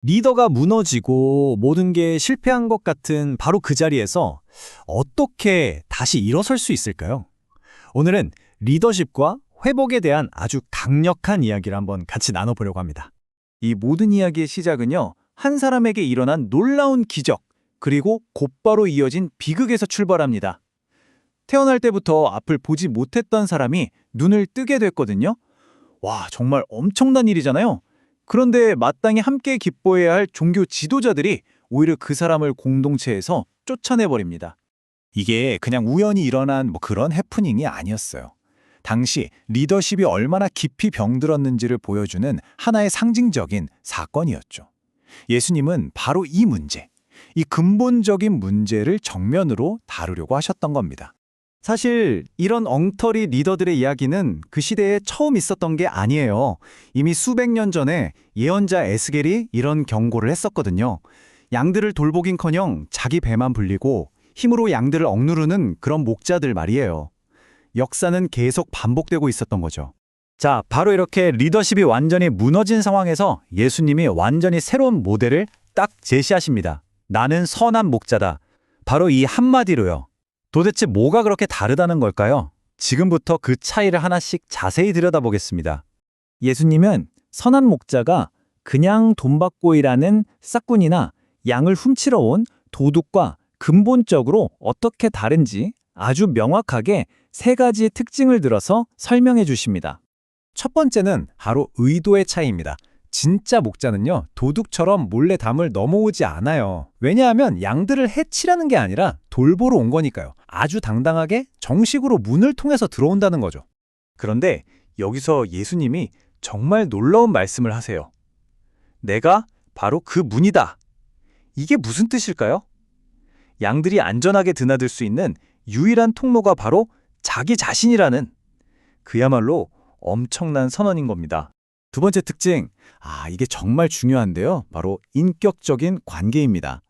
리더가 무너지고 모든 게 실패한 것 같은 바로 그 자리에서 어떻게 다시 일어설 수 있을까요? 오늘은 리더십과 회복에 대한 아주 강력한 이야기를 한번 같이 나눠보려고 합니다. 이 모든 이야기의 시작은요, 한 사람에게 일어난 놀라운 기적, 그리고 곧바로 이어진 비극에서 출발합니다. 태어날 때부터 앞을 보지 못했던 사람이 눈을 뜨게 됐거든요. 와, 정말 엄청난 일이잖아요. 그런데 마땅히 함께 기뻐해야 할 종교 지도자들이 오히려 그 사람을 공동체에서 쫓아내버립니다. 이게 그냥 우연히 일어난 그런 해프닝이 아니었어요. 당시 리더십이 얼마나 깊이 병들었는지를 보여주는 하나의 상징적인 사건이었죠. 예수님은 바로 이 문제, 이 근본적인 문제를 정면으로 다루려고 하셨던 겁니다. 사실 이런 엉터리 리더들의 이야기는 그 시대에 처음 있었던 게 아니에요. 이미 수백 년 전에 예언자 에스겔이 이런 경고를 했었거든요. 양들을 돌보긴커녕 자기 배만 불리고 힘으로 양들을 억누르는 그런 목자들 말이에요. 역사는 계속 반복되고 있었던 거죠. 자, 바로 이렇게 리더십이 완전히 무너진 상황에서 예수님이 완전히 새로운 모델을 딱 제시하십니다. 나는 선한 목자다. 바로 이 한마디로요. 도대체 뭐가 그렇게 다르다는 걸까요? 지금부터 그 차이를 하나씩 자세히 들여다보겠습니다. 예수님은 선한 목자가 그냥 돈 받고 일하는 싹군이나 양을 훔치러 온 도둑과 근본적으로 어떻게 다른지 아주 명확하게 세 가지의 특징을 들어서 설명해 주십니다. 첫 번째는 바로 의도의 차이입니다. 진짜 목자는요, 도둑처럼 몰래 담을 넘어오지 않아요. 왜냐하면 양들을 해치려는 게 아니라 돌보러 온 거니까요. 아주 당당하게 정식으로 문을 통해서 들어온다는 거죠. 그런데 여기서 예수님이 정말 놀라운 말씀을 하세요. 내가 바로 그 문이다. 이게 무슨 뜻일까요? 양들이 안전하게 드나들 수 있는 유일한 통로가 바로 자기 자신이라는 그야말로 엄청난 선언인 겁니다. 두 번째 특징, 이게 정말 중요한데요. 바로 인격적인 관계입니다.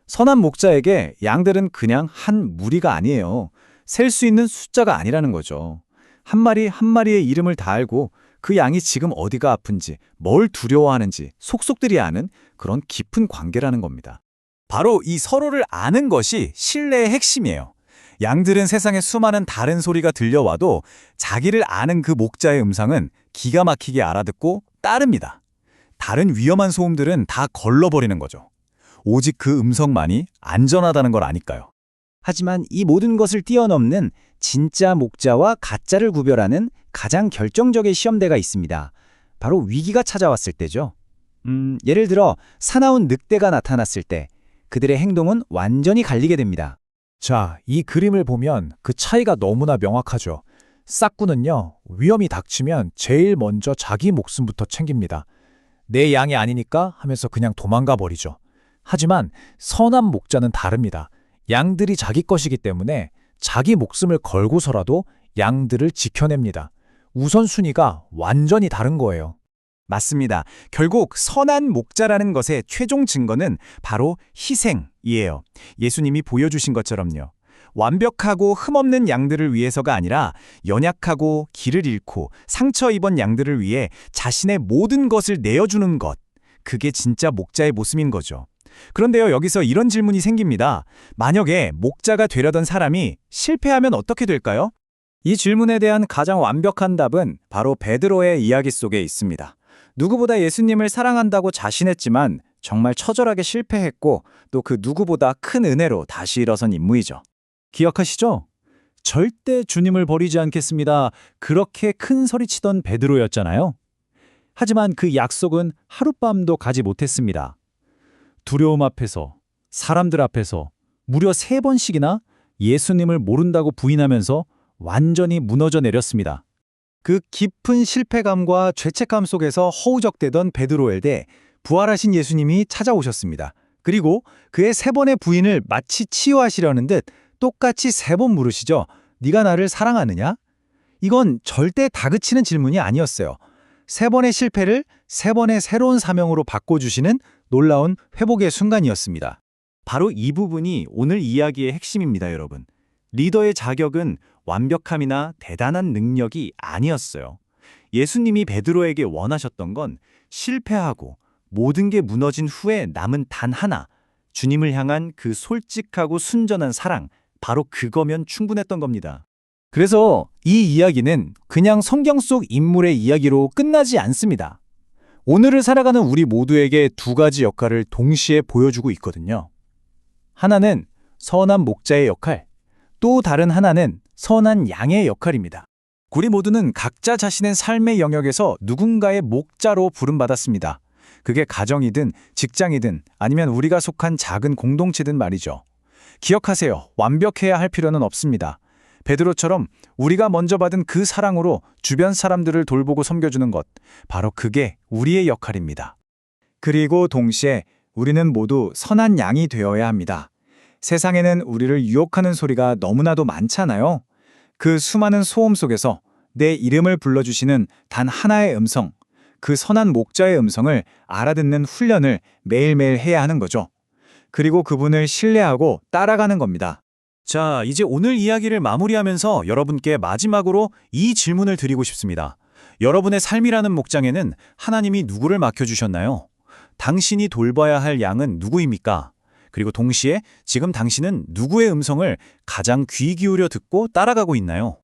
선한 목자에게 양들은 그냥 한 무리가 아니에요. 셀 수 있는 숫자가 아니라는 거죠. 한 마리 한 마리의 이름을 다 알고 그 양이 지금 어디가 아픈지, 뭘 두려워하는지 속속들이 아는 그런 깊은 관계라는 겁니다. 바로 이 서로를 아는 것이 신뢰의 핵심이에요. 양들은 세상에 수많은 다른 소리가 들려와도 자기를 아는 그 목자의 음성은 기가 막히게 알아듣고 따릅니다. 다른 위험한 소음들은 다 걸러버리는 거죠. 오직 그 음성만이 안전하다는 걸 아니까요. 하지만 이 모든 것을 뛰어넘는 진짜 목자와 가짜를 구별하는 가장 결정적인 시험대가 있습니다. 바로 위기가 찾아왔을 때죠. 예를 들어 사나운 늑대가 나타났을 때 그들의 행동은 완전히 갈리게 됩니다. 자, 이 그림을 보면 그 차이가 너무나 명확하죠. 싹구는요, 위험이 닥치면 제일 먼저 자기 목숨부터 챙깁니다. 내 양이 아니니까 하면서 그냥 도망가 버리죠. 하지만 선한 목자는 다릅니다. 양들이 자기 것이기 때문에 자기 목숨을 걸고서라도 양들을 지켜냅니다. 우선순위가 완전히 다른 거예요. 맞습니다. 결국 선한 목자라는 것의 최종 증거는 바로 희생이에요. 예수님이 보여주신 것처럼요. 완벽하고 흠없는 양들을 위해서가 아니라 연약하고 길을 잃고 상처 입은 양들을 위해 자신의 모든 것을 내어주는 것. 그게 진짜 목자의 모습인 거죠. 그런데요, 여기서 이런 질문이 생깁니다. 만약에 목자가 되려던 사람이 실패하면 어떻게 될까요? 이 질문에 대한 가장 완벽한 답은 바로 베드로의 이야기 속에 있습니다. 누구보다 예수님을 사랑한다고 자신했지만 정말 처절하게 실패했고 또 그 누구보다 큰 은혜로 다시 일어선 인물이죠. 기억하시죠? 절대 주님을 버리지 않겠습니다. 그렇게 큰 소리치던 베드로였잖아요. 하지만 그 약속은 하룻밤도 가지 못했습니다. 두려움 앞에서, 사람들 앞에서 무려 3번씩이나 예수님을 모른다고 부인하면서 완전히 무너져 내렸습니다. 그 깊은 실패감과 죄책감 속에서 허우적대던 베드로에게 부활하신 예수님이 찾아오셨습니다. 그리고 그의 3번의 부인을 마치 치유하시려는 듯 똑같이 3번 물으시죠. 네가 나를 사랑하느냐? 이건 절대 다그치는 질문이 아니었어요. 3번의 실패를 3번의 새로운 사명으로 바꿔주시는 놀라운 회복의 순간이었습니다. 바로 이 부분이 오늘 이야기의 핵심입니다, 여러분. 리더의 자격은 완벽함이나 대단한 능력이 아니었어요. 예수님이 베드로에게 원하셨던 건 실패하고 모든 게 무너진 후에 남은 단 하나, 주님을 향한 그 솔직하고 순전한 사랑, 바로 그거면 충분했던 겁니다. 그래서 이 이야기는 그냥 성경 속 인물의 이야기로 끝나지 않습니다. 오늘을 살아가는 우리 모두에게 두 가지 역할을 동시에 보여주고 있거든요. 하나는 선한 목자의 역할, 또 다른 하나는 선한 양의 역할입니다. 우리 모두는 각자 자신의 삶의 영역에서 누군가의 목자로 부름받았습니다. 그게 가정이든 직장이든 아니면 우리가 속한 작은 공동체든 말이죠. 기억하세요. 완벽해야 할 필요는 없습니다. 베드로처럼 우리가 먼저 받은 그 사랑으로 주변 사람들을 돌보고 섬겨주는 것, 바로 그게 우리의 역할입니다. 그리고 동시에 우리는 모두 선한 양이 되어야 합니다. 세상에는 우리를 유혹하는 소리가 너무나도 많잖아요. 그 수많은 소음 속에서 내 이름을 불러주시는 단 하나의 음성, 그 선한 목자의 음성을 알아듣는 훈련을 매일매일 해야 하는 거죠. 그리고 그분을 신뢰하고 따라가는 겁니다. 자, 이제 오늘 이야기를 마무리하면서 여러분께 마지막으로 이 질문을 드리고 싶습니다. 여러분의 삶이라는 목장에는 하나님이 누구를 맡겨주셨나요? 당신이 돌봐야 할 양은 누구입니까? 그리고 동시에 지금 당신은 누구의 음성을 가장 귀 기울여 듣고 따라가고 있나요?